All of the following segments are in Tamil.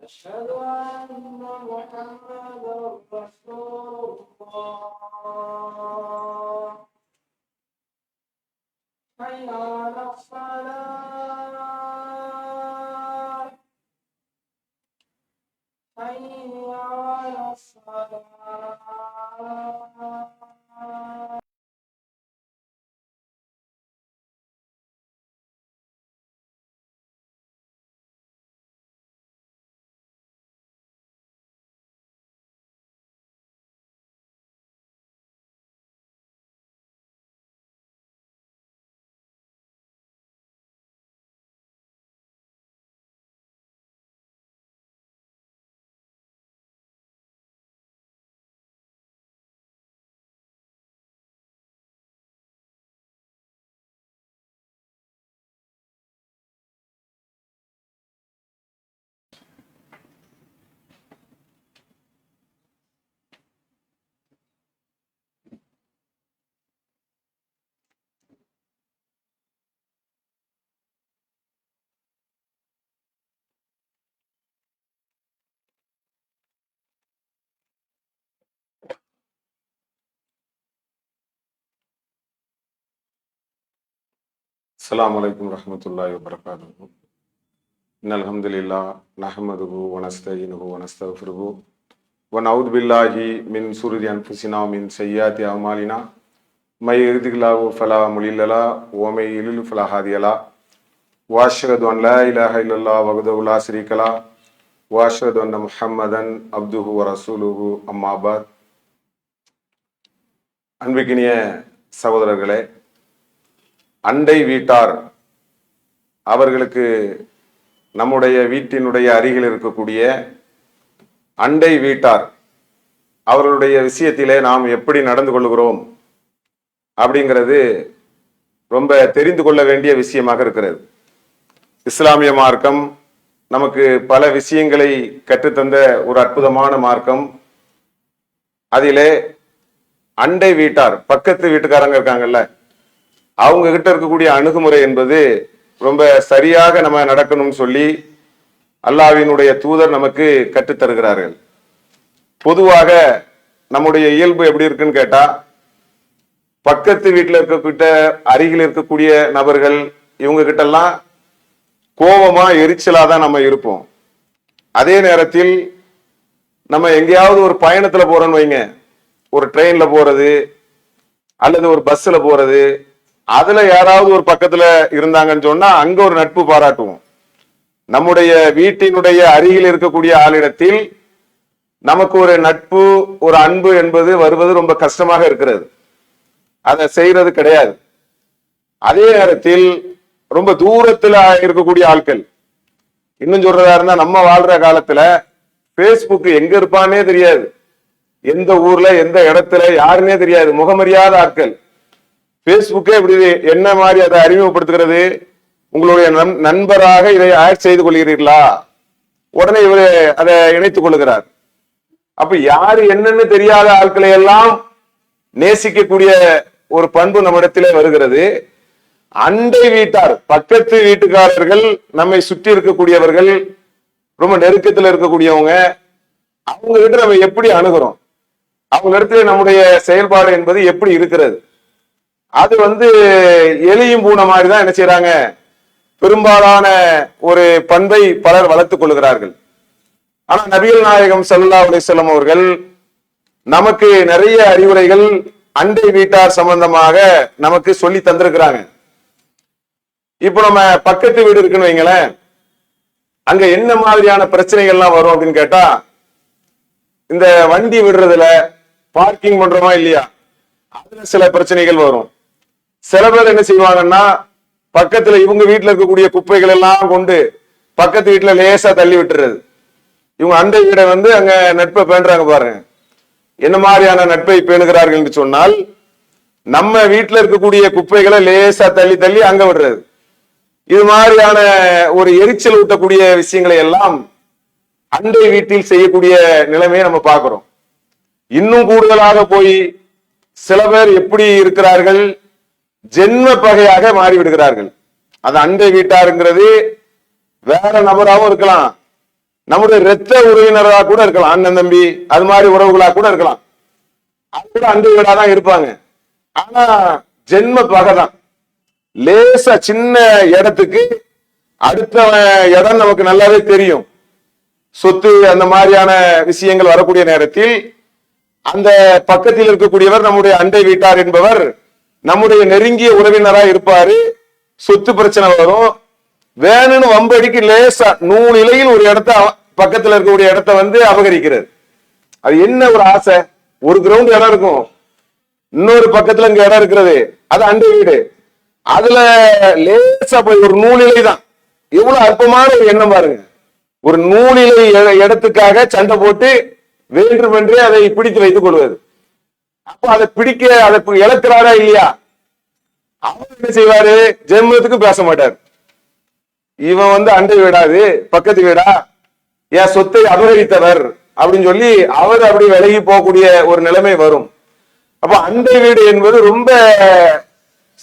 أشهد أن محمدا رسول الله. حي على الصلاة. حي على الصلاة. السلام عليكم ورحمة الله وبركاته. إن الحمد لله نحمده ونستعينه ونستغفره ونعوذ بالله من شرور أنفسنا ومن سيئات أعمالنا من يهده الله فلا مضل له ومن يضلل فلا هادي له وأشهد أن لا إله إلا الله وحده لا شريك له وأشهد أن محمدا عبده ورسوله أما بعد. அன்பிக்கினிய சகோதரர்களே, அண்டை வீட்டார் அவர்களுக்கு நம்முடைய வீட்டினுடைய அருகில் இருக்கக்கூடிய அண்டை வீட்டார் அவர்களுடைய விஷயத்திலே நாம் எப்படி நடந்து கொள்கிறோம் அப்படிங்கிறது ரொம்ப தெரிந்து கொள்ள வேண்டிய விஷயமாக இருக்கிறது. இஸ்லாமிய மார்க்கம் நமக்கு பல விஷயங்களை கற்றுத்தந்த ஒரு அற்புதமான மார்க்கம். அதிலே அண்டை வீட்டார், பக்கத்து வீட்டுக்காரங்க இருக்காங்கல்ல, அவங்க கிட்ட இருக்கக்கூடிய அணுகுமுறை என்பது ரொம்ப சரியாக நம்ம நடக்கணும்னு சொல்லி அல்லாஹ்வினுடைய தூதர் நமக்கு கற்றுத்தருகிறார்கள். பொதுவாக நம்முடைய இயல்பு எப்படி இருக்குன்னு கேட்டா, பக்கத்து வீட்டில் இருக்கக்கூடிய அருகில் இருக்கக்கூடிய நபர்கள் இவங்க கிட்ட எல்லாம் கோபமா எரிச்சலா தான் நம்ம இருப்போம். அதே நேரத்தில் நம்ம எங்கேயாவது ஒரு பயணத்துல போறோம்னு வைங்க, ஒரு ட்ரெயின்ல போறது அல்லது ஒரு பஸ்ல போறது, அதுல யாராவது ஒரு பக்கத்துல இருந்தாங்கன்னு சொன்னா அங்க ஒரு நட்பு பாராட்டுவோம். நம்முடைய வீட்டினுடைய அருகில் இருக்கக்கூடிய ஆளிடத்தில் நமக்கு ஒரு நட்பு, ஒரு அன்பு என்பது வருவது ரொம்ப கஷ்டமாக இருக்கிறது. அதை செய்யறது கிடையாது. அதே நேரத்தில் ரொம்ப தூரத்துல இருக்கக்கூடிய ஆட்கள், இன்னும் சொல்றதா இருந்தா நம்ம வாழ்ற காலத்துல பேஸ்புக் எங்க இருப்பானே தெரியாது, எந்த ஊர்ல எந்த இடத்துல யாருன்னே தெரியாது, முகமறியாத ஆட்கள். பேஸ்புக்கே இப்படி என்ன மாதிரி அதை அறிமுகப்படுத்துகிறது, உங்களுடைய நண்பராக இதை ஆட் செய்து கொள்கிறீர்களா, உடனே இவர் அதை இணைத்துக் கொள்ளுகிறார். அப்ப யாரு என்னன்னு தெரியாத ஆட்களை எல்லாம் நேசிக்கக்கூடிய ஒரு பண்பு நம்மிடத்திலே வருகிறது. அண்டை வீட்டார், பக்கத்து வீட்டுக்காரர்கள், நம்மை சுற்றி இருக்கக்கூடியவர்கள், ரொம்ப நெருக்கத்தில் இருக்கக்கூடியவங்க, அவங்க கிட்ட நம்ம எப்படி அணுகிறோம், அவங்க இடத்துல நம்முடைய செயல்பாடு என்பது எப்படி இருக்கிறது, அது எலியும் பூனை மாதிரி தான் என்ன செய்யறாங்க, பெரும்பாலான ஒரு பண்பை பலர் வளர்த்துக் கொள்கிறார்கள். ஆனா நபிகள் நாயகம் ஸல்லல்லாஹு அலைஹி வஸல்லம் அவர்கள் நமக்கு நிறைய அறிவுரைகள் அண்டை வீட்டார் சம்பந்தமாக நமக்கு சொல்லி தந்திருக்கிறாங்க. இப்ப நம்ம பக்கத்து வீடு இருக்குன்னு வைங்களேன், அங்க என்ன மாதிரியான பிரச்சனைகள்லாம் வரும் அப்படின்னு கேட்டா, இந்த வண்டி விடுறதுல, பார்க்கிங் பண்றோமா இல்லையா, அதுல சில பிரச்சனைகள் வரும். சில பேர் என்ன செய்வாங்கன்னா, பக்கத்துல இவங்க வீட்டுல இருக்கக்கூடிய குப்பைகள் எல்லாம் கொண்டு பக்கத்து வீட்டுல லேசா தள்ளி விட்டுறது. இவங்க அண்டை வீடை அங்க நட்பை பேணுறாங்க பாருங்க. என்ன மாதிரியான நட்பை பேணுகிறார்கள் என்று சொன்னால், நம்ம வீட்டுல இருக்கக்கூடிய குப்பைகளை லேசா தள்ளி தள்ளி அங்க விடுறது. இது மாதிரியான ஒரு எரிச்சல் ஊட்டக்கூடிய விஷயங்களை எல்லாம் அண்டை வீட்டில் செய்யக்கூடிய நிலைமையை நம்ம பார்க்கிறோம். இன்னும் கூடுதலாக போய் சில பேர் எப்படி இருக்கிறார்கள், ஜென்ம பகையாக மாறிவிடுகிறார்கள். அது அண்டை வீட்டாருங்கிறது வேற நபராகவும் இருக்கலாம், நம்முடைய இரத்த உறவினரா கூட இருக்கலாம், அண்ணன் தம்பி அது மாதிரி உறவுகளா கூட இருக்கலாம். அது கூட அண்டை வீடா தான் இருப்பாங்க. ஆனா ஜென்ம பகைதான். லேசா சின்ன இடத்துக்கு அடுத்த இடம் நமக்கு நல்லாவே தெரியும். சொத்து அந்த மாதிரியான விஷயங்கள் வரக்கூடிய நேரத்தில் அந்த பக்கத்தில் இருக்கக்கூடியவர் நம்முடைய அண்டை வீட்டார் என்பவர் நம்முடைய நெருங்கிய உறவினராக இருப்பாரு. சொத்து பிரச்சனை வரும், வேணும்னு வம்படிக்கு லேசா நூலிலையில் ஒரு இடத்த பக்கத்துல இருக்கக்கூடிய இடத்த வந்து அபகரிக்கிறது. அது என்ன ஒரு ஆசை, ஒரு கிரவுண்ட் இடம் இருக்கும், இன்னொரு பக்கத்துல இங்க இடம் இருக்கிறது, அது அண்டை வீடு. அதுல லேசா போய் ஒரு நூலிலை தான், எவ்வளவு அற்பமான ஒரு எண்ணம் பாருங்க. ஒரு நூலிலை இடத்துக்காக சண்டை போட்டு வேண்டுமென்றே அதை பிடித்து வைத்துக் கொள்வது. அப்ப அதை பிடிக்க அதை இழக்கிறாரா இல்லையா? அவர் என்ன செய்வாரு, ஜென்மத்துக்கும் பேச மாட்டார். இவன் வந்து அண்டை வீடாது பக்கத்து வீடா, என் சொத்தை அபகரித்தவர் அப்படின்னு சொல்லி அவர் அப்படி விலகி போகக்கூடிய ஒரு நிலைமை வரும். அப்ப அண்டை வீடு என்பது ரொம்ப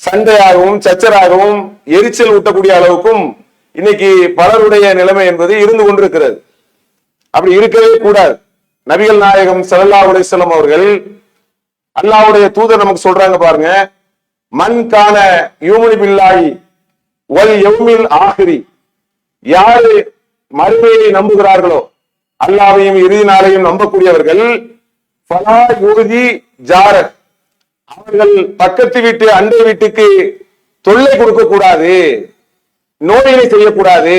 சண்டையாகவும் சச்சராகவும் எரிச்சல் ஊட்டக்கூடிய அளவுக்கும் இன்னைக்கு பலருடைய நிலைமை என்பது இருந்து கொண்டிருக்கிறது. அப்படி இருக்கவே கூடாது. நபிகள் நாயகம் ஸல்லல்லாஹு அலைஹி வஸல்லம் அவர்கள், அல்லாஹ்வுடைய தூதர் நமக்கு சொல்றாங்க பாருங்க, மன் கான யூமினு பில்லாஹி வல் யௌமில் ஆகிரி, யாரு மறுமையை நம்புகிறார்களோ, அல்லாஹ்வையும் இறுதி நாளையும் நம்பக்கூடியவர்கள், ஃபலா யூதி ஜார, அவர்கள் பக்கத்து வீட்டு அண்டை வீட்டுக்கு தொல்லை கொடுக்க கூடாது, நோயினை செய்யக்கூடாது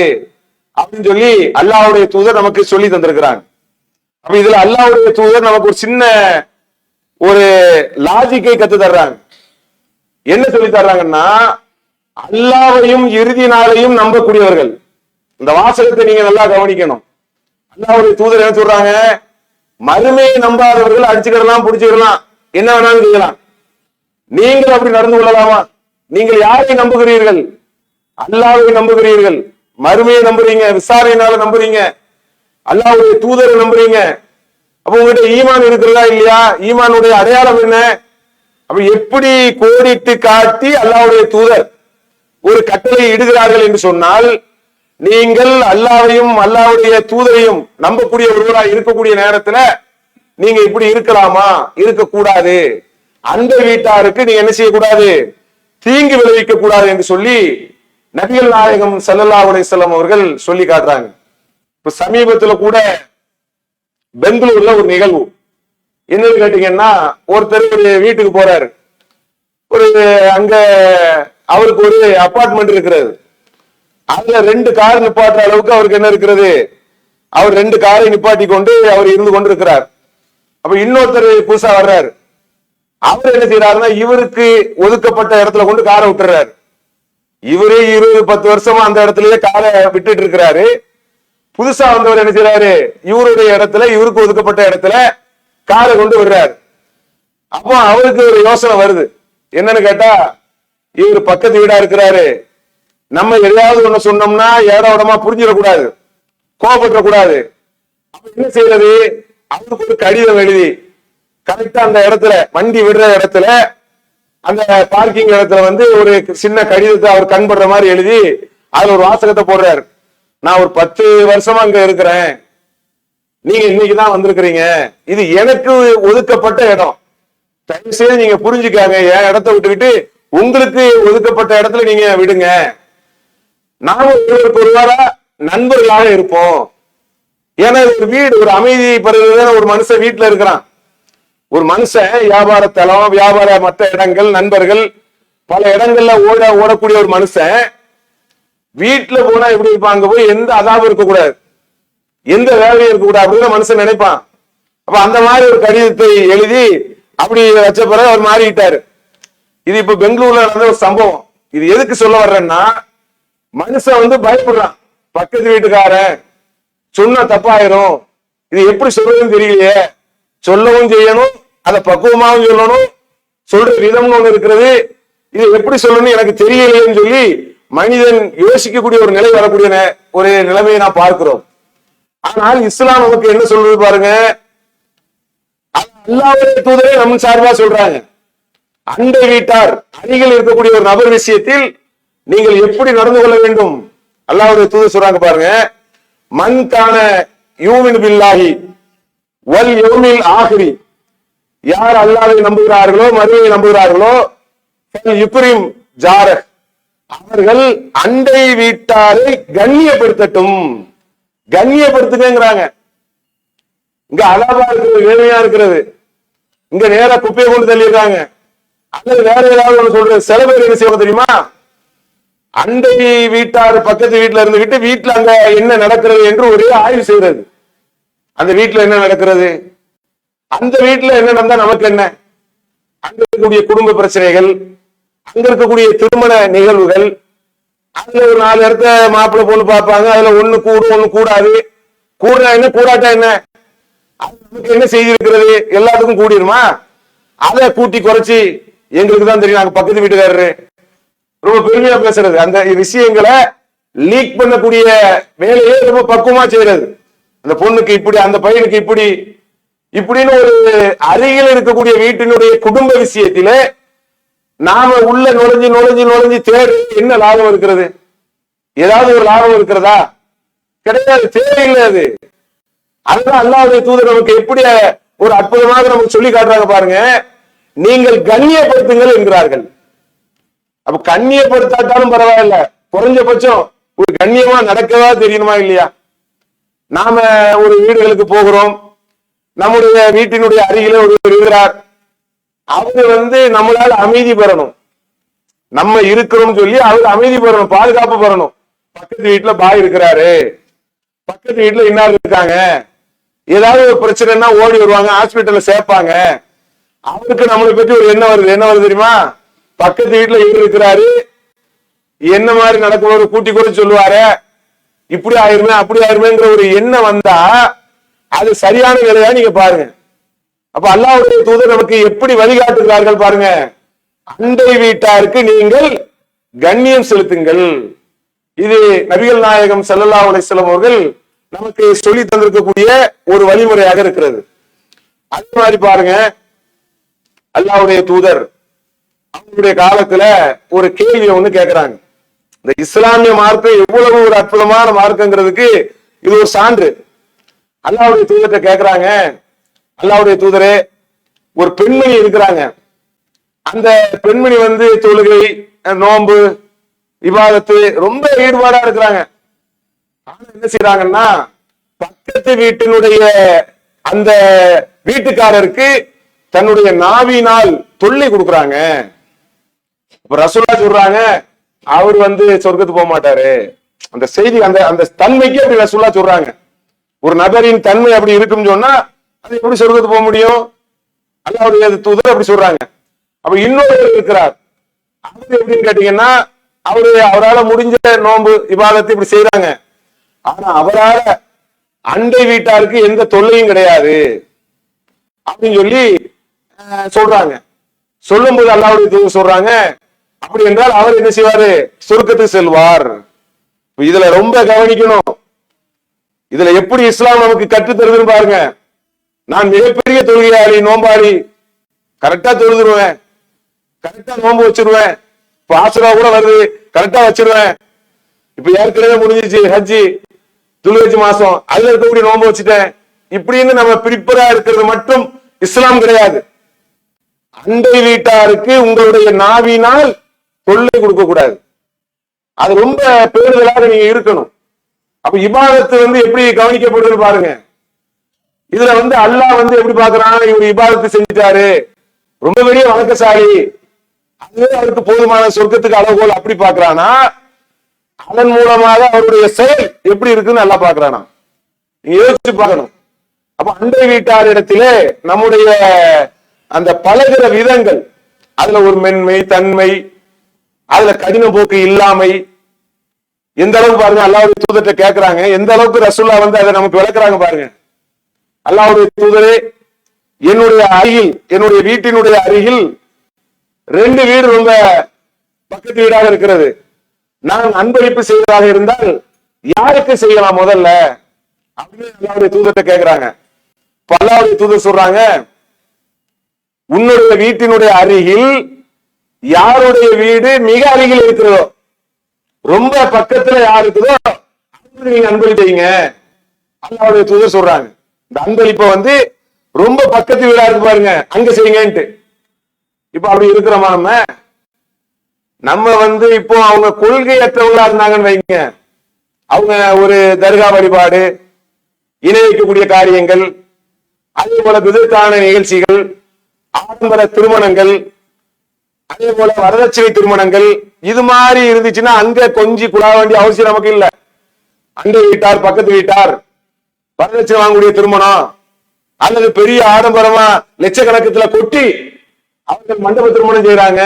அப்படின்னு சொல்லி அல்லாஹ்வுடைய தூதர் நமக்கு சொல்லி தந்திருக்கிறாங்க. அப்ப இதுல அல்லாஹ்வுடைய தூதர் நமக்கு ஒரு சின்ன ஒரு லாஜிக்கை கத்து தர்றாங்க. என்ன சொல்லி தர்றாங்கன்னா, அல்லாஹ்வையும் இறுதி நாளையும் நம்பக்கூடியவர்கள், இந்த வாசகத்தை நீங்க நல்லா கவனிக்கணும். அல்லாஹ்வுடைய தூதர் என்ன சொல்றாங்க, மறுமையை நம்பாதவர்கள் அடிச்சுக்கிடலாம், புடிச்சுக்கிடலாம், என்ன வேணாலும் செய்யலாம். நீங்கள் அப்படி நடந்து கொள்ளலாமா? நீங்கள் யாரை நம்புகிறீர்கள்? அல்லாஹ்வை நம்புகிறீர்கள், மறுமையை நம்புறீங்க, விசாரணையினால நம்புறீங்க, அல்லாஹ்வுடைய தூதரை நம்புறீங்க. அப்ப உங்ககிட்ட ஈமான் இருக்கிறதா இல்லையா? ஈமானுடைய அடையாளம் என்ன? அப்ப எப்படி கோடிட்டு காட்டி அல்லாஹ்வுடைய தூதர் ஒரு கட்டளை இடுகிறார்கள் என்று சொன்னால், நீங்கள் அல்லாஹ்வையும் அல்லாஹ்வுடைய தூதரையும் நம்பக்கூடிய ஒருவராக இருக்கக்கூடிய நேரத்துல நீங்க இப்படி இருக்கலாமா? இருக்கக்கூடாது. அந்த வீட்டாருக்கு நீங்க என்ன செய்யக்கூடாது, தீங்கு விளைவிக்க கூடாது என்று சொல்லி நபிகள் நாயகம் ஸல்லல்லாஹு அலைஹி வஸல்லம் அவர்கள் சொல்லி காட்டுறாங்க. இப்ப சமீபத்துல கூட பெங்களூர்ல ஒரு நிகழ்வு என்னன்னு கேட்டீங்கன்னா, ஒருத்தர் ஒரு வீட்டுக்கு போறாரு. ஒரு அங்க அவருக்கு ஒரு அபார்ட்மெண்ட் இருக்கிறது. அதுல 2 கார் நிப்பாட்டுற அளவுக்கு அவருக்கு என்ன இருக்கிறது, அவர் 2 காரை நிப்பாட்டி கொண்டு அவர் இருந்து கொண்டிருக்கிறார். அப்ப இன்னொருத்தர் புதுசா வர்றாரு. அவர் என்ன செய்யறாருன்னா, இவருக்கு ஒதுக்கப்பட்ட இடத்துல கொண்டு காரை விட்டுறாரு. இவரே 20-10 வருஷமா அந்த இடத்துலயே காரை விட்டுட்டு இருக்கிறாரு. புதுசா வந்தவர் என்ன செய்யறாரு, இவருடைய இடத்துல, இவருக்கு ஒதுக்கப்பட்ட இடத்துல காரை கொண்டு விடுறாரு. அப்போ அவருக்கு ஒரு யோசனை வருது. என்னன்னு கேட்டா, இவர் பக்கத்து வீடா இருக்கிறாரு, நம்ம எதையாவது ஒண்ணு சொன்னோம்னா ஏட உடமா புரிஞ்சிடக்கூடாது, கோபப்படக்கூடாது. அப்ப என்ன செய்யறது, அவருக்கு ஒரு கடிதம் எழுதி கரெக்டா அந்த இடத்துல, வண்டி விடுற இடத்துல, அந்த பார்க்கிங் இடத்துல வந்து ஒரு சின்ன கடிதத்தை அவர் கண்படுற மாதிரி எழுதி அதுல ஒரு வாசகத்தை போடுறாரு. நான் ஒரு 10 வருஷமா அங்க இருக்கிறேன், நீங்க இன்னைக்குதான் வந்திருக்கிறீங்க, இது எனக்கு ஒதுக்கப்பட்ட இடம், தயவு செய்து நீங்க புரிஞ்சுக்காங்க, என் இடத்த விட்டுக்கிட்டு உங்களுக்கு ஒதுக்கப்பட்ட இடத்துல நீங்க விடுங்க, நாம ஒருவரா நண்பர்களாக இருப்போம். ஏன்னா ஒரு வீடு ஒரு அமைதியை பெறுவதுன்னு ஒரு மனுஷன் வீட்டுல இருக்கிறான். ஒரு மனுஷன் வியாபார தலம், வியாபார மற்ற இடங்கள், நண்பர்கள், பல இடங்கள்ல ஓடக்கூடிய ஒரு மனுஷன் வீட்டுல போனா எப்படி இருப்பான், அங்க போய் எந்த அதாபம் இருக்கக்கூடாது, எந்த வேலையும் இருக்கக்கூடாது அப்படின்னு மனுஷன் நினைப்பான். அப்ப அந்த மாதிரி ஒரு கடிதத்தை எழுதி அப்படி வச்ச பிறகு அவர் மாறிட்டாரு. இது இப்ப பெங்களூர்ல நடந்த ஒரு சம்பவம். இது எதுக்கு சொல்ல வர்றேன்னா, மனுஷன் வந்து பயப்படுறான், பக்கத்து வீட்டுக்காரன் சொன்ன தப்பாயிரும், இது எப்படி சொல்றதுன்னு தெரியலையே, சொல்லவும் செய்யணும், அதை பக்குவமாகவும் சொல்லணும், சொல்ற விதம்னு ஒண்ணு இருக்கிறது, இது எப்படி சொல்லணும்னு எனக்கு தெரியலையேன்னு சொல்லி மனிதன் யோசிக்கக்கூடிய ஒரு நிலை வரக்கூடிய ஒரு நிலைமையை நான் பார்க்கிறோம். ஆனால் இஸ்லாம் நமக்கு என்ன சொல்றது பாருங்க, அல்லாஹ்வுடைய தூதரே நம்ம சார்பா சொல்றாங்க, அண்டை வீட்டார் அருகில் இருக்கக்கூடிய ஒரு நபர் விஷயத்தில் நீங்கள் எப்படி நடந்து கொள்ள வேண்டும். அல்லாஹ்வுடைய தூதர் சொல்றாங்க பாருங்க, மன் கான யூமினு பில்லாஹி வல் யௌமில் ஆகிரி, யார் அல்லாஹ்வை நம்புகிறார்களோ மறுமையை நம்புகிறார்களோ யுக்ரிம் ஜாரஹ், அவர்கள் அண்டை வீட்டாரை கண்ணியப்படுத்தட்டும். கண்ணியப்படுத்துங்கிறாங்க. இங்க அலாபா இருக்கிறது, வேலையா இருக்கிறது, இங்க நேரா குப்பையை கொண்டு தள்ளிடுறாங்க. அல்லது வேற ஏதாவது ஒண்ணு சொல்றது. சில பேர் என்ன செய்வாங்க தெரியுமா, அண்டை வீட்டார் பக்கத்து வீட்டுல இருந்துகிட்டு வீட்டுல அங்க என்ன நடக்கிறது என்று ஒரே ஆய்வு செய்யறது. அந்த வீட்டுல என்ன நடக்கிறது, அந்த வீட்டுல என்ன நடந்தா நமக்கு என்ன, அங்க இருக்கக்கூடிய குடும்ப பிரச்சனைகள், அங்க இருக்கக்கூடிய திருமண நிகழ்வுகள், அதுல ஒரு 4 இடத்த மாப்பிள்ளை பொண்ணு பார்ப்பாங்க, அதுல ஒண்ணு கூடும் ஒண்ணு கூடாது, கூடுனா என்ன கூடாட்டா என்ன, நமக்கு என்ன செய்தி இருக்கிறது, எல்லாத்துக்கும் கூடிருமா, அதை கூட்டி குறைச்சி எங்களுக்கு தான் தெரியும், நாங்க பக்கத்து வீட்டுக்காரரு ரொம்ப பெருமையா பேசுறது, அந்த விஷயங்களை லீக் பண்ணக்கூடிய வேலையே ரொம்ப பக்குவமா செய்யறது. அந்த பொண்ணுக்கு இப்படி, அந்த பையனுக்கு இப்படி இப்படின்னு ஒரு அருகில் இருக்கக்கூடிய வீட்டினுடைய குடும்ப விஷயத்திலே நாம உள்ள நுழைஞ்சு நுழைஞ்சு நுழைஞ்சு தேடி என்ன லாபம் இருக்கிறது, ஏதாவது ஒரு லாபம் இருக்கிறதா, கிடையாது, தேவையில்லை அது. அதுதான் அல்லாஹ்வுடைய தூதர் நமக்கு எப்படி ஒரு அற்புதமாக நமக்கு சொல்லி காட்டுறாங்க பாருங்க. நீங்கள் கண்ணியப்படுத்துங்கள் என்கிறார்கள். அப்ப கண்ணியப்படுத்தாட்டாலும் பரவாயில்ல, குறைஞ்சபட்சம் ஒரு கண்ணியமா நடக்கவா தெரியணுமா இல்லையா? நாம ஒரு வீடுகளுக்கு போகிறோம், நம்முடைய வீட்டினுடைய அருகில ஒருவர் இருக்கிறார், அவரு நம்மளால அமைதி பெறணும், நம்ம இருக்கிறோம் சொல்லி அவர் அமைதி பெறணும், பாதுகாப்பு பெறணும். பக்கத்து வீட்டுல பாய் இருக்கிறாரு, பக்கத்து வீட்டுல இன்னார் இருக்காங்க, ஏதாவது ஒரு பிரச்சனைனா ஓடி வருவாங்க, ஹாஸ்பிட்டல்ல சேர்ப்பாங்க. அவருக்கு நம்மளை பற்றி ஒரு என்ன வருது தெரியுமா, பக்கத்து வீட்டுல இவர் இருக்கிறாரு, என்ன மாதிரி நடக்கும் கூட்டி கூட சொல்லுவாரு, இப்படி ஆயிருமே அப்படி ஆயிருமேங்கிற ஒரு எண்ணம் வந்தா அது சரியான வேலையா நீங்க பாருங்க. அப்ப அல்லாஹ்வுடைய தூதர் நமக்கு எப்படி வழிகாட்டுகிறார்கள் பாருங்க. அண்டை வீட்டாருக்கு நீங்கள் கண்ணியம் செலுத்துங்கள். இது நபிகள் நாயகம் ஸல்லல்லாஹு அலைஹி வஸல்லம் அவர்கள் நமக்கு சொல்லி தந்திருக்கக்கூடிய ஒரு வழிமுறையாக இருக்கிறது. அதே மாதிரி பாருங்க, அல்லாஹ்வுடைய தூதர் அவங்களுடைய காலத்துல ஒரு கேள்வி ஒண்ணு கேட்கிறாங்க. இந்த இஸ்லாமிய மார்க்கம் எவ்வளவு ஒரு அற்புதமான மார்க்கங்கிறதுக்கு இது ஒரு சான்று. அல்லாஹ்வுடைய தூதர்கிட்ட கேட்கிறாங்க, அல்லாஹ்வுடைய தூதரே, ஒரு பெண்மணி இருக்கிறாங்க, அந்த பெண்மணி தொழுகை, நோன்பு, இபாதத்து ரொம்ப ஈடுபாடா இருக்கிறாங்க. ஆனா என்ன செய்யறாங்கன்னா, பக்கத்து வீட்டினுடைய அந்த வீட்டுக்காரருக்கு தன்னுடைய நாவினால் தொல்லை கொடுக்குறாங்க. இப்ப ரசூலுல்லாஹ் சொல்றாங்க, அவர் சொர்க்கத்துக்கு போக மாட்டாரு. அந்த செய்தி, அந்த அந்த தன்மைக்கு அப்படி ரசூலுல்லாஹ் சொல்றாங்க. ஒரு நபரின் தன்மை அப்படி இருக்குன்னு சொன்னா அது எப்படி சொர்க்கத்துக்கு போக முடியும்? அல்லாஹ்வுடைய தூதர் அப்படி சொல்றாங்க. அப்ப இன்னொரு இருக்கிறார், அவரு எப்படின்னு கேட்டீங்கன்னா, அவரால் முடிஞ்ச நோன்பு இபாதத்து இப்படி செய்யறாங்க. ஆனா அவரால அண்டை வீட்டாருக்கு எந்த தொல்லையும் கிடையாது அப்படின்னு சொல்லி சொல்றாங்க. சொல்லும் போது அல்லாஹ்வுடைய தூதர் சொல்றாங்க, அப்படி என்றால் அவர் என்ன செய்வாரு, சொர்க்கத்துக்கு செல்வார். இதுல ரொம்ப கவனிக்கணும். இதுல எப்படி இஸ்லாம் நமக்கு கற்று தருதுன்னு பாருங்க. நான் மிகப்பெரிய தொழுகையாளி, நோம்பாளி, கரெக்டா தொழுதுருவேன், கரெக்டா நோன்பு வச்சிருவேன், இப்ப ஆசுரா கூட வருது, கரெக்டா வச்சிருவேன். இப்ப ஏற்கனவே முடிஞ்சிச்சு ஹஜ்ஜி, துல்ஹஜ் மாசம், அதுல இருக்கக்கூடிய நோன்பு வச்சுட்டேன். இப்படின்னு நம்ம பிரிப்பரா இருக்கிறது மட்டும் இஸ்லாம் கிடையாது. அண்டை வீட்டாருக்கு உங்களுடைய நாவினால் தொல்லை கொடுக்க கூடாது. அது ரொம்ப பேருதலாக நீங்க இருக்கணும். அப்ப இபாதத்து எப்படி கவனிக்கப்படுது பாருங்க. இதுல அல்லாஹ் எப்படி பாக்குறான், இவர் இபாதத்து செஞ்சுட்டாரு, ரொம்ப பெரிய வணக்கசாலி, அதுவே அவருக்கு போதுமான சொர்க்கத்துக்கு அளவுகோல் அப்படி பாக்குறானா, அதன் மூலமாக அவருடைய செயல் எப்படி இருக்குன்னு நல்லா பாக்குறானா, நீங்க யோசிச்சு பார்க்கணும். அப்ப அண்டை வீட்டார் இடத்திலே நம்முடைய அந்த பழகிற விதங்கள், அதுல ஒரு மென்மை, தன்மை, அதுல கடின போக்கு இல்லாமை, எந்த அளவுக்கு பாருங்க அல்லாஹ்வுடைய தூதர்கிட்ட கேட்கிறாங்க, எந்த அளவுக்கு ரசூலுல்லாஹ் அதை நமக்கு விளக்குறாங்க பாருங்க. அல்லாஹ்வுடைய தூதரே, என்னுடைய அருகில், என்னுடைய வீட்டினுடைய அருகில் 2 வீடு ரொம்ப பக்கத்து வீடாக இருக்கிறது. நான் அன்பளிப்பு செய்வதாக இருந்தால் யாருக்கு செய்யலாம் முதல்ல அப்படின்னு அல்லாஹ்வுடைய தூதர்கிட்ட கேட்கிறாங்க. அல்லாஹ்வுடைய தூதர் சொல்றாங்க, உன்னுடைய வீட்டினுடைய அருகில் யாருடைய வீடு மிக அருகில் இருக்கிறதோ, ரொம்ப பக்கத்துல யார் இருக்குதோ நீங்க அன்பளிப்பீங்க அல்லாஹ்வுடைய தூதர் சொல்றாங்க. இந்த அன்பளிப்பை வந்து ரொம்ப பக்கத்து வீடா இருக்கு பாருங்க, அங்க செய்யுங்கன்ட்டு. இப்ப அப்படி இருக்கிறோமா நம்ம வந்து இப்போ அவங்க கொள்கையற்றவங்களா இருந்தாங்கன்னு வைங்க, அவங்க ஒரு தர்கா வழிபாடு, இணை வைக்கக்கூடிய காரியங்கள், அதே போல விதத்தான நிகழ்ச்சிகள், ஆடம்பர திருமணங்கள், அதே போல வரதட்சணை திருமணங்கள், இது மாதிரி இருந்துச்சுன்னா அங்க கொஞ்சம் குழா வேண்டிய அவசியம் நமக்கு இல்ல. அண்டை வீட்டார், பக்கத்து வீட்டார், வரதட்சணை வாங்கக்கூடிய திருமணம், அல்லது பெரிய ஆடம்பரமா லட்சக்கணக்கத்துல கொட்டி அவர்கள் மண்டப திருமணம் செய்யறாங்க.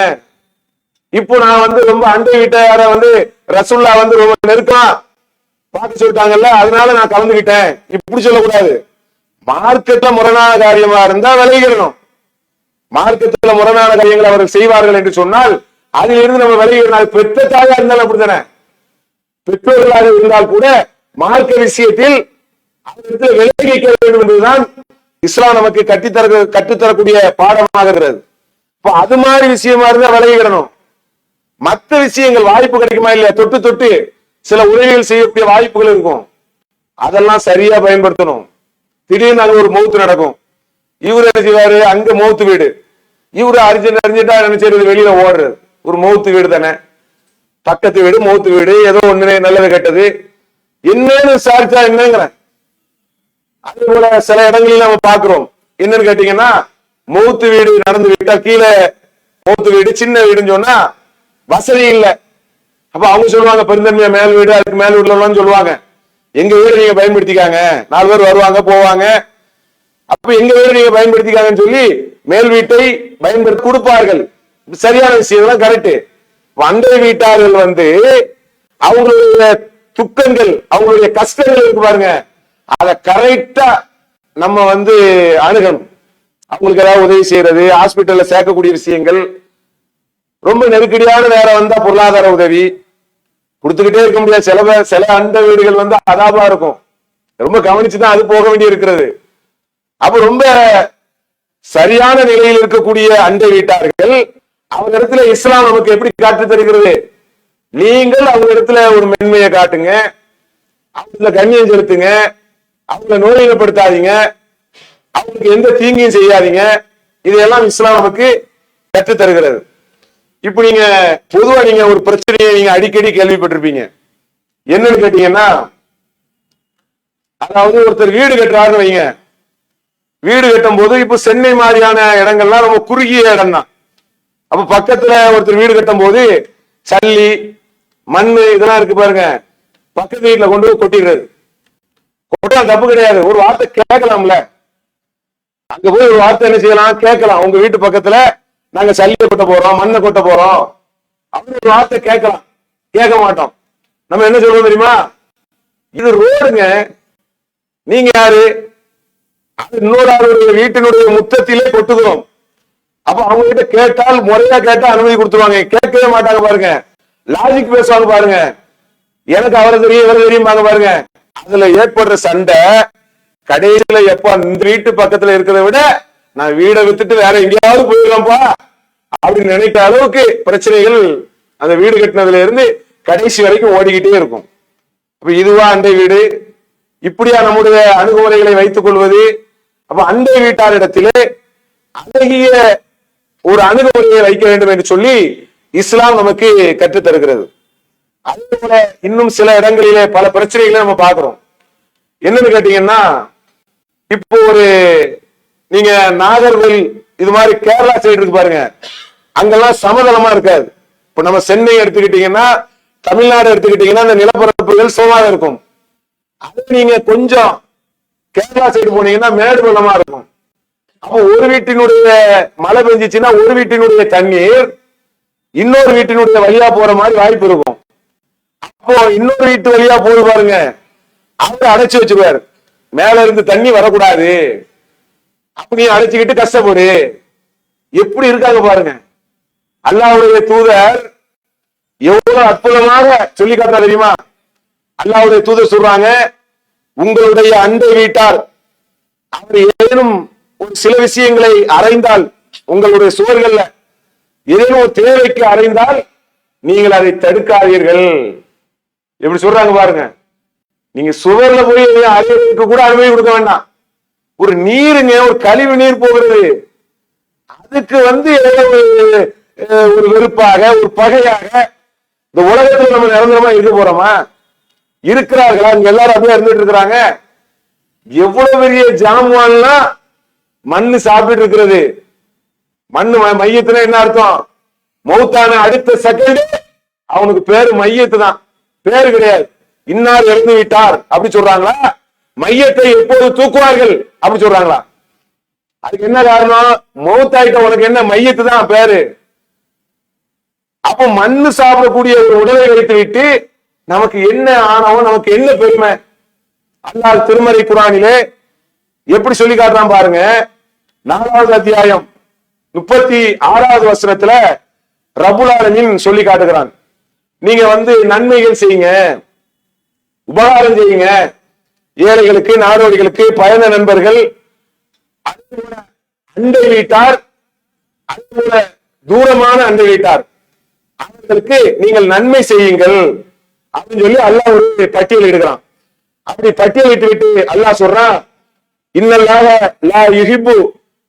இப்போ நான் வந்து ரொம்ப அண்டை வீட்டார வந்து ரசுல்லா வந்து ரொம்ப நெருக்கம் பார்த்து சொல்லிட்டாங்கல்ல, அதனால நான் கலந்துகிட்டேன், இப்படி சொல்லக்கூடாது. மார்க்கெட்ல முரணான காரியமா இருந்தா விலகிடணும். மார்க்கெட்ல முரணான காரியங்களை அவர்கள் செய்வார்கள் என்று சொன்னால் அதிலிருந்து நம்ம விலகிடணும். பெற்ற தாயா இருந்தாலும் அப்படித்தானே, பெற்றோர்களாக இருந்தால் கூட மார்க்க விஷயத்தில் அவர்களுக்கு விலகி வைக்க வேண்டும் என்பதுதான் இஸ்லாம் நமக்கு கற்றுத்தரக்கூடிய பாடமாக இருக்கிறது. இப்ப அது மாதிரி விஷயமா இருந்தா விலகிடணும். மற்ற விஷயங்கள் வாய்ப்பு கிடைக்குமா இல்லையா, தொட்டு தொட்டு சில உதவிகள் செய்யக்கூடிய வாய்ப்புகள் இருக்கும், அதெல்லாம் சரியா பயன்படுத்தணும். திடீர்னு அங்க ஒரு மௌத்து நடக்கும், இவரு என்ன செய்வாரு, அங்க மௌத்து வீடு, இவரு அறிஞ்சிட்டா நினைச்சது வெளியில ஓடுறது, ஒரு மௌத்து வீடு தானே, பக்கத்து வீடு மௌத்து வீடு, ஏதோ ஒண்ணு நல்லது கெட்டது என்னன்னு விசாரிச்சா என்னங்கிறேன். அதே போல சில இடங்களில் நம்ம பாக்குறோம், என்னன்னு கேட்டீங்கன்னா மௌத்து வீடு நடந்து விட்டா கீழே மௌத்து வீடு சின்ன வீடுன்னு சொன்னா வசதி இல்லை. அப்ப அவங்க சொல்லுவாங்க பெருந்தன்மையா மேல் வீடு, அதுக்கு மேல் வீடுல சொல்லுவாங்க, எங்க வீடு நீங்க பயன்படுத்திக்காங்க, 4 பேர் வருவாங்க போவாங்க, அப்ப எங்க வீடு நீங்க பயன்படுத்திக்காங்கன்னு சொல்லி மேல் வீட்டை பயன்படுத்தி கொடுப்பார்கள். சரியான விஷயம், கரெக்ட். அண்டை வீட்டார்கள் வந்து அவங்களுடைய துக்கங்கள், அவங்களுடைய கஷ்டங்கள் இருக்கு பாருங்க, அத கரெக்டா நம்ம வந்து அணுகணும். அவங்களுக்கு ஏதாவது உதவி செய்யறது, ஹாஸ்பிட்டல்ல சேர்க்கக்கூடிய விஷயங்கள், ரொம்ப நெருக்கடியான நேரம் வந்தா பொருளாதார உதவி கொடுத்துக்கிட்டே இருக்க முடியாது. சில அண்டை வீடுகள் வந்து அதாபா இருக்கும், ரொம்ப கவனிச்சுதான் அது போக வேண்டி இருக்கிறது. அப்ப ரொம்ப சரியான நிலையில் இருக்கக்கூடிய அண்டை வீட்டார்கள் அவங்க இடத்துல இஸ்லாம் நமக்கு எப்படி காட்டு தருகிறது, நீங்கள் அவங்க இடத்துல ஒரு மென்மையை காட்டுங்க, அவங்கள கண்ணியம் செலுத்துங்க, அவங்கள நோயினப்படுத்தாதீங்க, அவங்களுக்கு எந்த தீங்கையும் செய்யாதீங்க, இதையெல்லாம் இஸ்லாம் நமக்கு கற்று தருகிறது. இப்ப நீங்க பொதுவா நீங்க ஒரு பிரச்சனையை நீங்க அடிக்கடி கேள்விப்பட்டிருப்பீங்க, என்னன்னு கேட்டீங்கன்னா, அதாவது ஒருத்தர் வீடு கட்டுறாருன்னு வைங்க, வீடு கட்டும் போது இப்ப சென்னை மாதிரியான இடங்கள்லாம் ரொம்ப குறுகிய இடம் தான். அப்ப பக்கத்துல ஒருத்தர் வீடு கட்டும் போது சல்லி மண்ணு இதெல்லாம் இருக்கு பாருங்க, பக்கத்து வீட்டுல கொண்டு போய் கொட்டிடுறது. கொட்டா தப்பு கிடையாது, ஒரு வார்த்தை கேட்கலாம்ல, அங்க போய் ஒரு வார்த்தை என்ன செய்யலாம், கேட்கலாம். உங்க வீட்டு பக்கத்துல நாங்க சல்லியை கொட்ட போறோம், மண்ணை கொட்ட போறோம் அப்படின்னு ஒரு வார்த்தை கேட்கலாம். கேட்க மாட்டோம். நம்ம என்ன சொல்றோம் தெரியுமா, இது ரோடுங்க, நீங்க யாரு, அது இன்னொரு வீட்டினுடைய முத்தத்திலே கொட்டுகிறோம். அப்ப அவங்க கிட்ட கேட்டால் முறையா கேட்டா அனுமதி கொடுத்துருவாங்க. கேட்கவே மாட்டாங்க பாருங்க, லாஜிக் பேசுவாங்க பாருங்க, எனக்கு அவரை தெரியும் இவரை தெரியும் பாருங்க. அதுல ஏற்படுற சண்டை கடைசியில எப்ப இந்த வீட்டு பக்கத்துல இருக்கிறத விட நான் வீடை வித்துட்டு வேற எங்கேயாவது போயிடலாம்ப்பா அப்படின்னு நினைக்கிற அளவுக்கு பிரச்சனைகள் அந்த வீடு கட்டினதுல இருந்து கடைசி வரைக்கும் ஓடிக்கிட்டே இருக்கும். அப்ப இதுவா அண்டை வீடு, இப்படியா நம்முடைய அணுகுமுறைகளை வைத்துக் கொள்வது? அப்ப அண்டை வீட்டாரிடத்திலே அழகிய ஒரு அணுகுமுறையை வைக்க வேண்டும் என்று சொல்லி இஸ்லாம் நமக்கு கற்றுத் தருகிறது. அதே போல இன்னும் சில இடங்களிலே பல பிரச்சனைகளை நம்ம பார்க்கிறோம். என்னன்னு கேட்டீங்கன்னா, இப்போ ஒரு நீங்க நாகர்கோவில் இது மாதிரி கேரளா சைடு இருக்கு பாருங்க, அங்கெல்லாம் சமதளமா இருக்காது. இப்ப நம்ம சென்னை எடுத்துக்கிட்டீங்கன்னா, தமிழ்நாடு எடுத்துக்கிட்டீங்கன்னா அந்த நிலப்பரப்புகள் சோமாக இருக்கும். அது நீங்க கொஞ்சம் கேரளா சைடு போனீங்கன்னா மேடு பள்ளமா இருக்கும். அப்போ ஒரு வீட்டினுடைய மழை பெஞ்சிச்சுன்னா ஒரு வீட்டினுடைய தண்ணீர் இன்னொரு வீட்டினுடைய வழியா போற மாதிரி வாய்ப்பு இருக்கும். அப்போ இன்னொரு வீட்டு வழியா போய் பாருங்க, அவரை அடைச்சு வச்சுருவாரு, மேல இருந்து தண்ணி வரக்கூடாது, அப்படியே அடைச்சுக்கிட்டு கஷ்டப்படு. எப்படி இருக்காங்க பாருங்க. அல்லாஹ்வுடைய தூதர் எவ்வளவு அற்புதமாக சொல்லி காட்டுறா தெரியுமா? அல்லாஹ்வுடைய தூதர் சொல்றாங்க, உங்களுடைய அண்டை வீட்டார் அவர் ஏதேனும் ஒரு சில விஷயங்களை அறைந்தால், உங்களுடைய சுவர்கள்ல ஏதேனும் ஒரு தேவைக்கு அறைந்தால் நீங்கள் அதை தடுக்காதீர்கள். எப்படி சொல்றாங்க பாருங்க. நீங்க சுவர்ல போய் அறையிறதுக்கு கூட அனுமதி கொடுக்க வேண்டாம். ஒரு நீருங்க, ஒரு கழிவு நீர் போகிறது, அதுக்கு ஒரு வெறுப்பாக, ஒரு பகையாக இந்த உலகத்துல நம்ம நிரந்தரமா இருக்க போறோமா? இருக்கிறார்களா? இங்க எல்லாரும் அப்படியே இருந்துட்டு இருக்கிறாங்க. எவ்வளவு பெரிய ஜாமான்லாம் மண்ணு சாப்பிட்டு இருக்கிறது. மண்ணு மையத்துல என்ன அர்த்தம்? மௌத்தான அடுத்த செகண்ட் அவனுக்கு பேரு மையத்து தான், பேரு கிடையாது. இன்னார் இறந்து விட்டார் அப்படி சொல்றாங்களா? மையத்தை எப்போது தூக்குவார்கள் அப்படி சொல்றாங்களா? அதுக்கு என்ன காரணம்? மௌத்தாயிட்ட உனக்கு என்ன மையத்து தான் பேரு. அப்போ மண்ணு சாப்பிடக்கூடிய ஒரு உடலை வைத்து விட்டு நமக்கு என்ன ஆணவம், நமக்கு என்ன பெருமை? அல்லாஹ் திருமறை குர்ஆனிலே எப்படி சொல்லி காட்டுறான் பாருங்க. 4வது அத்தியாயம் 36வது வசனத்துல ரப்புல் ஆலமீன் சொல்லி காட்டுகிறான், நீங்க நன்மைகள் செய்யுங்க, உபகாரம் செய்யுங்க, ஏழைகளுக்கு, நாடோடிகளுக்கு, பயண நண்பர்கள், அதுபோல அண்டை வீட்டார், அதுபோல தூரமான அண்டை வீட்டார், அவர்களுக்கு நீங்கள் நன்மை செய்யுங்கள் அப்படின்னு சொல்லி அல்லாஹ் ஒரு பட்டியல் இடுகிறான். அப்படி பட்டியலிட்டு விட்டு அல்லாஹ் சொல்றான், இன்னல்லாஹ லா யுஹிப்பு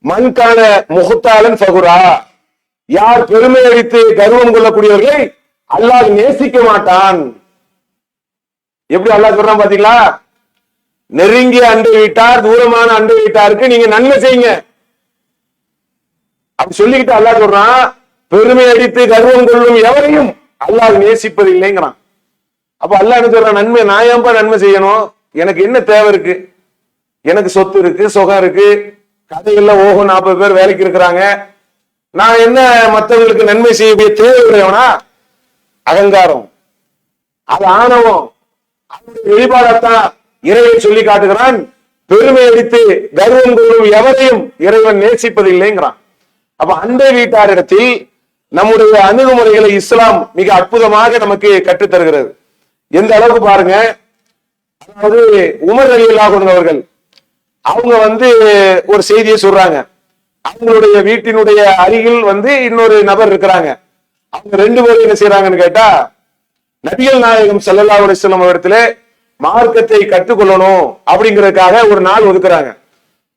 மன் கான முஹ்தாலன் ஃபகுரா, யார் பெருமை அடித்து கர்வம் கொள்ளக்கூடியவர்களை அல்லாஹ் நேசிக்க மாட்டான். எப்படி அல்லாஹ் சொல்றான் பாத்தீங்களா? நெருங்கிய அண்டை வீட்டார், தூரமான அண்டை வீட்டாருக்கு நீங்க நன்மை செய்யுங்க அப்படி சொல்லிக்கிட்டு அல்லாஹ் சொல்றான், பெருமை அடித்து கர்வம் கொள்ளும் எவரையும் அல்லாஹ் நேசிப்பது இல்லைங்கிறான். அப்ப அல்லாஹ் என்ன சொல்றான்? நன்மை நான் ஏன்பா நன்மை செய்யணும்? எனக்கு என்ன தேவை இருக்கு? எனக்கு சொத்து இருக்கு, சுகம் இருக்கு, கதைகள்ல 40 பேர் வேலைக்கு இருக்கிறாங்க. நான் என்ன மற்றவர்களுக்கு நன்மை செய்யக்கூடிய தேவையுடையவனா? அகங்காரம், அது ஆணவம், அவனுடைய வெளிப்பாடத்தான் இறைவன் சொல்லி காட்டுகிறான். பெருமை அடித்து கர்வம் கொள்ளும் எவரையும் இறைவன் நேசிப்பதில்லைங்கிறான். அப்ப அண்டை வீட்டாரிடத்தில் நம்முடைய அணுகுமுறைகளை இஸ்லாம் மிக அற்புதமாக நமக்கு கற்றுத்தருகிறது. எந்த அளவுக்கு பாருங்க, அதாவது உமர் ரலியல்லாஹு அன்ஹு அவர்கள் அவங்க ஒரு செய்தியை சொல்றாங்க. அவங்களுடைய வீட்டினுடைய அருகில் இன்னொரு நபர் இருக்கிறாங்க. அவங்க 2 பேரும் என்ன செய்யறாங்கன்னு கேட்டா, நபிகள் நாயகம் ஸல்லல்லாஹு அலைஹி வஸல்லம் அவர்களிடத்திலே மார்க்கத்தை கற்றுக்கொள்ளணும் அப்படிங்கிறதுக்காக ஒரு நாள் ஒதுக்குறாங்க.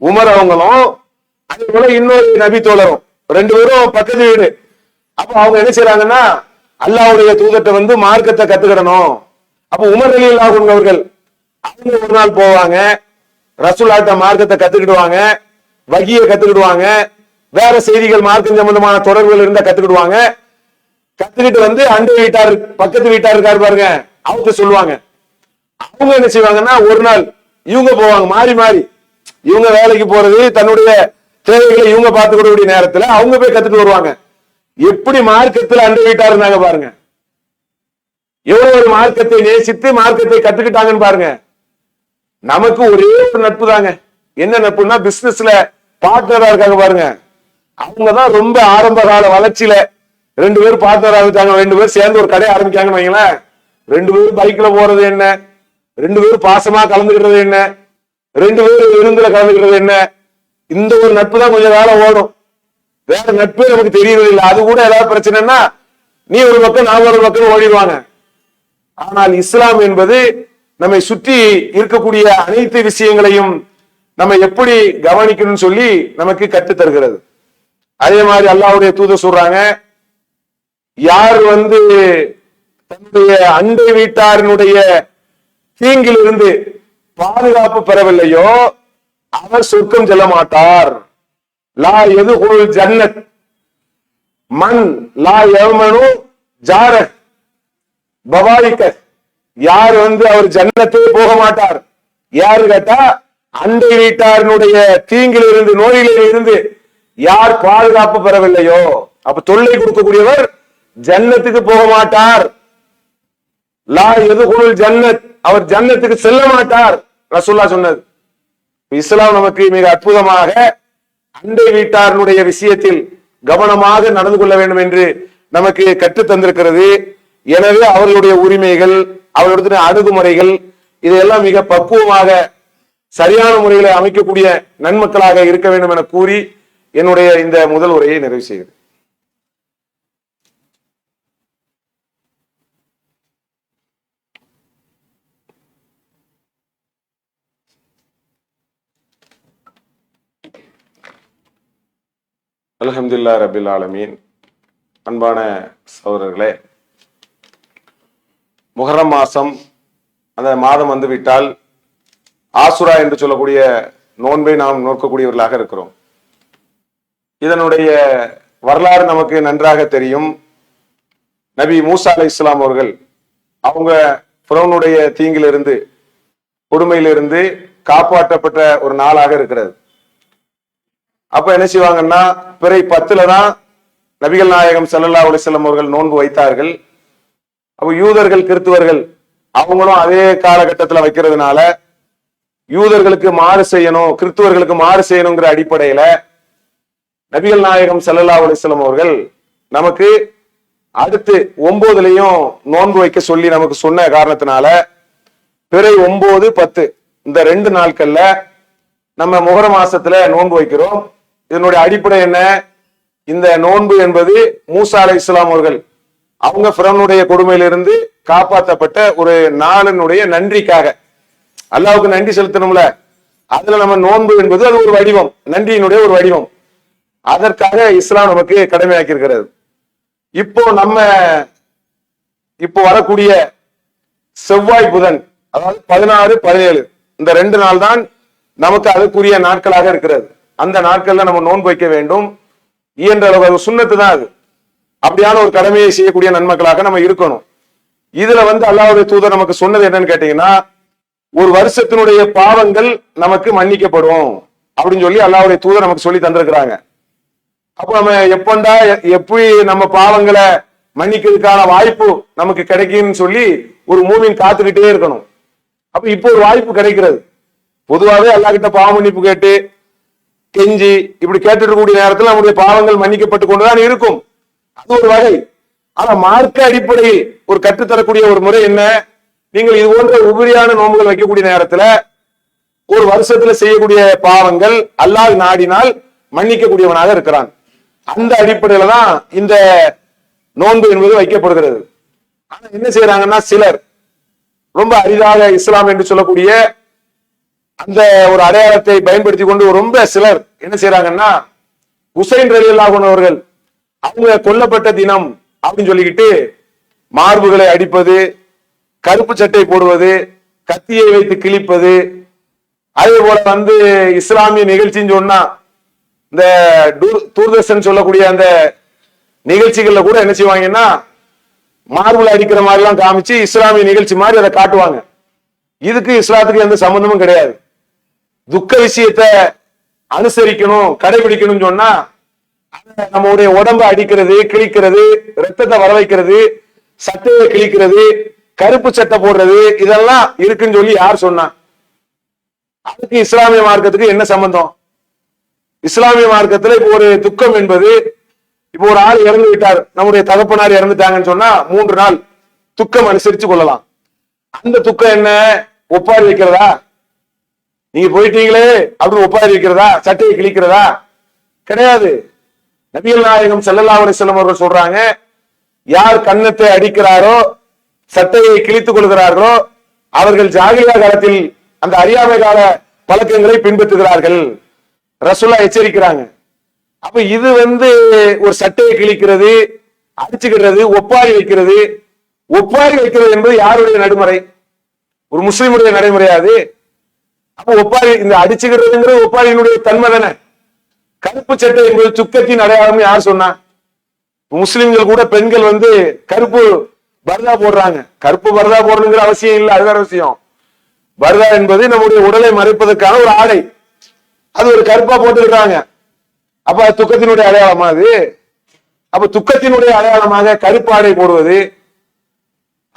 உமர் அவங்களும் அதே போல இன்னொரு நபி தோழரும் 2 பேரும் பக்கத்து வீடு. அப்ப அவங்க என்ன செய்யறாங்கன்னா, அல்லாஹ்வுடைய தூதர்ட்ட மார்க்கத்தை கத்துக்கிடணும். அப்ப உமர் ரலியல்லாஹு அன்ஹு அவர்கள் அவங்க ஒரு நாள் போவாங்க, ரசூலுல்லாஹ்ட்ட மார்க்கத்தை கத்துக்கிடுவாங்க, வகியை கத்துக்கிடுவாங்க, வேற செய்திகள் மார்க்கம் சம்பந்தமான தொடர்புகள் இருந்தா கத்துக்கிடுவாங்க. கத்துக்கிட்டு அண்டை வீட்டார், பக்கத்து வீட்டார் இருக்காரு பாருங்க, அவங்க சொல்லுவாங்க. அவங்க என்ன செய்வாங்கன்னா, ஒரு நாள் இவங்க போவாங்க, மாறி மாறி. இவங்க வேலைக்கு போறது, தன்னுடைய தேவைகளை இவங்க பார்த்துக்கூடிய நேரத்துல அவங்க போய் கத்துட்டு வருவாங்க. எப்படி மார்க்கத்துல அண்டை வீட்டார் இருந்தாங்க பாருங்க, எவ்வளவு ஒரு மார்க்கத்தை நேசித்து மார்க்கத்தை கத்துக்கிட்டாங்கன்னு பாருங்க. நமக்கு ஒரே ஒரு நட்பு தாங்க. என்ன நட்புன்னா, பிசினஸ்ல பார்ட்னரா இருக்காங்க பாருங்க, அவங்கதான் ரொம்ப ஆரம்ப கால வளர்ச்சியில 2 பேரும் பார்ட்னர் ஆகிட்டாங்க. 2 பேரும் சேர்ந்து ஒரு கடை ஆரம்பிக்காங்கன்னு வைங்களேன். 2 பேரும் பைக்ல போறது என்ன, 2 பேரும் பாசமா கலந்துக்கிறது என்ன, 2 பேரும் விருந்துல கலந்துக்கிறது என்ன, இந்த ஒரு நட்பு தான் கொஞ்சம் காலம் ஓடும். வேற நட்பே நமக்கு தெரியறது இல்லை. அது கூட ஏதாவது பிரச்சனைன்னா நீ ஒரு பக்கம் நான் ஒரு பக்கம் ஓடிடுவாங்க. ஆனால் இஸ்லாம் என்பது நம்மை சுற்றி இருக்கக்கூடிய அனைத்து விஷயங்களையும் நம்ம எப்படி கவனிக்கணும்னு சொல்லி நமக்கு கற்றுத் தருகிறது. அதே மாதிரி அல்லாஹ்வுடைய தூதர் சொல்றாங்க, யார் தன்னுடைய அண்டை வீட்டாரினுடைய தீங்கிலிருந்து பாதுகாப்பு பெறவில்லையோ அவர் சொர்க்கம் செல்ல மாட்டார். லா யதுகுல் ஜன்னத் மன் லா யமனு ஜார பவாயிக, யார் அவர் ஜன்னத்தே போக மாட்டார். யாரு கேட்டா, அண்டை வீட்டாரினுடைய தீங்கிலிருந்து, நோயிலிருந்து யார் பாதுகாப்பு பெறவில்லையோ. அப்ப தொல்லை கொடுக்கக்கூடியவர் ஜன்னத்துக்கு போக மாட்டார். லா யதுகுல் ஜன்னத், அவர் ஜன்னத்துக்கு செல்ல மாட்டார் ரசூலுல்லாஹ் சொன்னது. இஸ்லாம் நமக்கு மிக அற்புதமாக அண்டை வீட்டாருடைய விஷயத்தில் கவனமாக நடந்து கொள்ள வேண்டும் என்று நமக்கு கற்றுத் தந்திருக்கிறது. எனவே அவர்களுடைய உரிமைகள், அவர்களுடைய அணுகுமுறைகள் இதையெல்லாம் மிக பக்குவமாக சரியான முறையில் அமைக்கக்கூடிய நன்மக்களாக இருக்க வேண்டும் என கூறி என்னுடைய இந்த முதல் உரையை நிறைவு செய்கிறேன். அல்ஹம்துலில்லாஹி ரபில் ஆலமீன். அன்பான சகோதரர்களே, முஹர்ரம் மாசம் அந்த மாதம் வந்து விட்டால் ஆசுரா என்று சொல்லக்கூடிய நோன்பை நாம் நோக்கக்கூடியவர்களாக இருக்கிறோம். இதனுடைய வரலாறு நமக்கு நன்றாக தெரியும். நபி மூசா அலைஹிஸ்ஸலாம் அவர்கள் அவங்க ஃபிரௌனுடைய தீங்கிலிருந்து, கொடுமையிலிருந்து காப்பாற்றப்பட்ட ஒரு நாளாக இருக்கிறது. அப்ப என்ன செய்வாங்கன்னா, பிறை 10 தான் நபிகள் நாயகம் ஸல்லல்லாஹு அலைஹி வஸல்லம் அவர்கள் நோன்பு வைத்தார்கள். அப்ப யூதர்கள் கிறிஸ்துவர்கள் அவங்களும் அதே காலகட்டத்தில் வைக்கிறதுனால யூதர்களுக்கு மாறு செய்யணும், கிறிஸ்துவர்களுக்கு மாறு செய்யணுங்கிற அடிப்படையில நபிகள் நாயகம் ஸல்லல்லாஹு அலைஹி வஸல்லம் அவர்கள் நமக்கு அடுத்து 9லயும் நோன்பு வைக்க சொல்லி நமக்கு சொன்ன காரணத்தினால பிறை 9, 10 இந்த 2 நாட்கள்ல நம்ம முஹர்ரம் மாசத்துல நோன்பு வைக்கிறோம். இதனுடைய அடிப்படை என்ன? இந்த நோன்பு என்பது மூசா அலைஹிஸ்ஸலாம் அவர்கள் அவங்க ஃபிரௌனுடைய கொடுமையிலிருந்து காப்பாற்றப்பட்ட ஒரு நாளினுடைய நன்றிக்காக, அல்லாஹ்வுக்கு நன்றி செலுத்தணும்ல, அதுல நம்ம நோன்பு என்பது அது ஒரு வடிவம், நன்றியினுடைய ஒரு வடிவம். அதற்காக இஸ்லாம் நமக்கு கடமையாக்கி இருக்கிறது. இப்போ வரக்கூடிய செவ்வாய் புதன், அதாவது 16, 17 இந்த 2 நாள் தான் நமக்கு அதுக்குரிய நாட்களாக இருக்கிறது. அந்த நாட்கள்ல நம்ம நோன்பு வைக்க வேண்டும். இயன்ற அளவு சுன்னத்து தான் அது. அப்படியான ஒரு கடமையை செய்யக்கூடிய நன்மக்களாக நம்ம இருக்கணும். இதுல வந்து அல்லாஹ்வுடைய தூதர் நமக்கு சொன்னது என்னன்னு கேட்டீங்கன்னா, ஒரு வருஷத்தினுடைய பாவங்கள் நமக்கு மன்னிக்கப்படும் அப்படின்னு சொல்லி அல்லாஹ்வுடைய தூதர் நமக்கு சொல்லி தந்திருக்கிறாங்க. அப்ப நம்ம எப்படி நம்ம பாவங்களை மன்னிக்கிறதுக்கான வாய்ப்பு நமக்கு கிடைக்கும்னு சொல்லி ஒரு மூமின் காத்துக்கிட்டே இருக்கணும். அப்ப இப்போ ஒரு வாய்ப்பு கிடைக்கிறது. பொதுவாகவே அல்லாஹ் கிட்ட பாவ மன்னிப்பு கேட்டு கெஞ்சி இப்படி கேட்டுட்டு இருக்கக்கூடிய நேரத்தில் நம்முடைய பாவங்கள் மன்னிக்கப்பட்டு கொண்டுதான் இருக்கும். அது ஒரு வகை. ஆனா மார்க்க அடிப்படையில் ஒரு கற்றுத்தரக்கூடிய ஒரு முறை என்ன? நீங்கள் இது போன்ற உபரியான நோன்புகள் வைக்கக்கூடிய நேரத்துல ஒரு வருஷத்துல செய்யக்கூடிய பாவங்கள் அல்லாஹ் நாடினால் மன்னிக்கக்கூடியவனாக இருக்கிறான். அந்த அடிப்படையில தான் இந்த நோன்பு என்பது வைக்கப்படுகிறது. ஆனா என்ன செய்யறாங்கன்னா, சிலர் ரொம்ப அரிதாக இஸ்லாம் என்று சொல்லக்கூடிய அந்த ஒரு அடையாளத்தை பயன்படுத்தி கொண்டு ரொம்ப சிலர் என்ன செய்யறாங்கன்னா, ஹுசைன் ரலியல்லாஹு அன்ஹு அவர்கள் அவங்க கொல்லப்பட்ட தினம் அப்படின்னு சொல்லிக்கிட்டு மார்புகளை அடிப்பது, கருப்பு சட்டை போடுவது, கத்தியை வைத்து கிழிப்பது, அதே போல வந்து இஸ்லாமிய நிகழ்ச்சின்னு சொன்னா இந்த தூர்தர்ஷன் சொல்லக்கூடிய அந்த நிகழ்ச்சிகள்ல கூட என்ன செய்வாங்கன்னா, மார்புல அடிக்கிற மாதிரி எல்லாம் காமிச்சு இஸ்லாமிய நிகழ்ச்சி மாதிரி அதை காட்டுவாங்க. இதுக்கு இஸ்லாத்துக்கு எந்த சம்பந்தமும் கிடையாது. துக்க விஷயத்தை அனுசரிக்கணும், கடைபிடிக்கணும்னு சொன்னா நம்மளுடைய உடம்பை அடிக்கிறது, கிழிக்கிறது, ரத்தத்தை வர வைக்கிறது, சட்டையை கிழிக்கிறது, கருப்பு சட்டை போடுறது, இதெல்லாம் இருக்குன்னு சொல்லி யார் சொன்னா? அதுக்கு இஸ்லாமிய மார்க்கத்துக்கு என்ன சம்பந்தம்? இஸ்லாமிய மார்க்கத்துல இப்போ ஒரு துக்கம் என்பது, இப்போ ஒரு ஆள் இறந்து விட்டார், நம்முடைய தகப்பனார் இறந்துட்டாங்கன்னு சொன்னா 3 நாள் துக்கம் அனுசரிச்சு கொள்ளலாம். அந்த துக்கம் என்ன? ஒப்பாரி வைக்கிறதா? நீங்க போயிட்டீங்களே அப்படின்னு ஒப்பாரி வைக்கிறதா? சட்டையை கிழிக்கிறதா? கிடையாது. நபிகள் நாயகம் ஸல்லல்லாஹு அலைஹி வஸல்லம் அவர்கள் சொல்றாங்க, யார் கன்னத்தை அடிக்கிறாரோ, சட்டையை கிழித்துக் கொள்கிறார்களோ, அவர்கள் ஜாகிலியா காலத்தில் அந்த அறியாமை கால பழக்கங்களை பின்பற்றுகிறார்கள். ரசூலுல்லாஹ் எச்சரிக்கிறாங்க. அப்ப இது வந்து ஒரு சட்டையை கிழிக்கிறது, அடிச்சுக்கிறது, ஒப்பாரி வைக்கிறது. ஒப்பாரி வைக்கிறது என்பது யாருடைய நடைமுறை? ஒரு முஸ்லிமுடைய நடைமுறையாது. அப்ப ஒப்பாரி, இந்த அடிச்சுக்கிறதுங்கிறது ஒப்பாரியினுடைய தன்மை தானே. கருப்பு சட்டை என்பது துக்கத்தின் அடையாளம் யார் சொன்னா? முஸ்லிம்கள் கூட பெண்கள் வந்து கருப்பு பர்தா போடுறாங்க. கருப்பு பர்தா போடணுங்கிற அவசியம் இல்லை, அது வேற விஷயம். பர்தா என்பது நம்முடைய உடலை மறைப்பதற்கான ஒரு ஆடை. அது ஒரு கருப்பா போட்டுருக்காங்க. அப்ப துக்கத்தினுடைய அடையாளமா அது? அப்ப துக்கத்தினுடைய அடையாளமாக கருப்பு ஆடை போடுவது,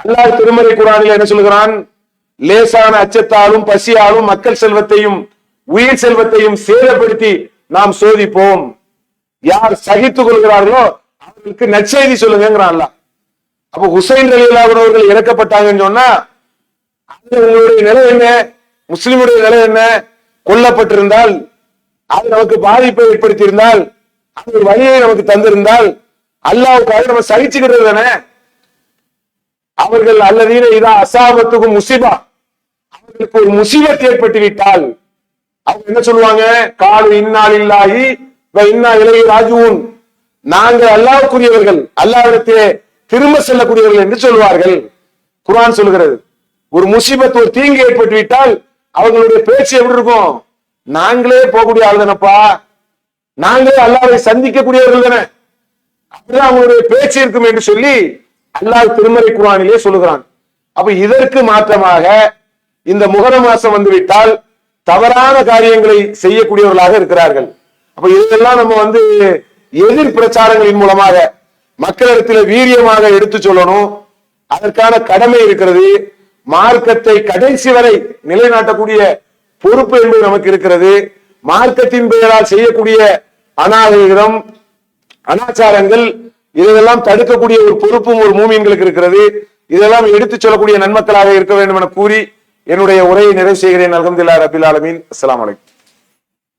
அல்லாஹ் திருமறை குர்ஆனில் என்ன சொல்கிறான்? லேசான அச்சத்தாலும் பசியாலும் மக்கள் செல்வத்தையும் உயிர் செல்வத்தையும் சேதப்படுத்தி நாம் சோதிப்போம். யார் சகித்துக் கொள்கிறார்களோ அவர்களுக்கு நற்செய்தி சொல்லுங்கிறான் அல்லாஹ். அப்ப ஹுசைன் ரலியல்லாஹு அன்ஹு அவர்கள் இறக்கப்பட்டாங்கன்னு சொன்னா உங்களுடைய நிலை என்ன? முஸ்லிமுடைய நிலை என்ன? கொல்லப்பட்டிருந்தால், அது நமக்கு பாதிப்பை ஏற்படுத்தி இருந்தால், அது ஒரு வழியை நமக்கு தந்திருந்தால், அல்லாஹ்வுக்காக நம்ம சகிச்சுக்கிறது தானே. அவர்கள் அல்லதீன இதா அசாபத்துக்கும் முசிபா, அவர்களுக்கு ஒரு முசீபத் ஏற்பட்டு விட்டால் அவங்க என்ன சொல்லுவாங்க? காலு இன்னா லில்லாஹி இன்னா இலைஹி ராஜிஊன், நாங்கள் அல்லாஹ்வுக்குரியவர்கள், அல்லாஹ்விடத்திலே திரும்ப செல்லக்கூடியவர்கள் என்று சொல்வார்கள். குர்ஆன் சொல்கிறது. ஒரு முசீபத், ஒரு தீங்கு ஏற்பட்டு விட்டால் அவர்களுடைய பேச்சு எப்படி இருக்கும்? நாங்களே போகக்கூடிய ஆள் தானப்பா, நாங்களே அல்லாஹ்வை சந்திக்கக்கூடியவர்கள் தானே, அப்படிதான் அவங்களுடைய பேச்சு இருக்கும் என்று சொல்லி அல்லாஹ் திருமறை குர்ஆனிலே சொல்லுகிறான். அப்ப இதற்கு மாற்றமாக இந்த முஹர்ரம் மாசம் வந்துவிட்டால் தவறான காரியங்களை செய்யக்கூடியவர்களாக இருக்கிறார்கள். அப்ப இதெல்லாம் நம்ம எதிர் பிரச்சாரங்களின் மூலமாக மக்களிடத்தில் வீரியமாக எடுத்து சொல்லணும். அதற்கான கடமை இருக்கிறது. மார்க்கத்தை கடைசி வரை நிலைநாட்டக்கூடிய பொறுப்பு என்பது நமக்கு இருக்கிறது. மார்க்கத்தின் பெயரால் செய்யக்கூடிய அநாகரிகம், அனாச்சாரங்கள், இதெல்லாம் தடுக்கக்கூடிய ஒரு பொறுப்பும் ஒரு மூமின்களுக்கு இருக்கிறது. இதெல்லாம் எடுத்துச் சொல்லக்கூடிய நன்மக்களாக இருக்க வேண்டும் என கூறி என்னுடைய உரையை நிறைவு செய்கிறேன். அல்ஹம்துலில்லாஹி ரப்பில் ஆலமீன். அஸ்ஸலாமு அலைக்கும்.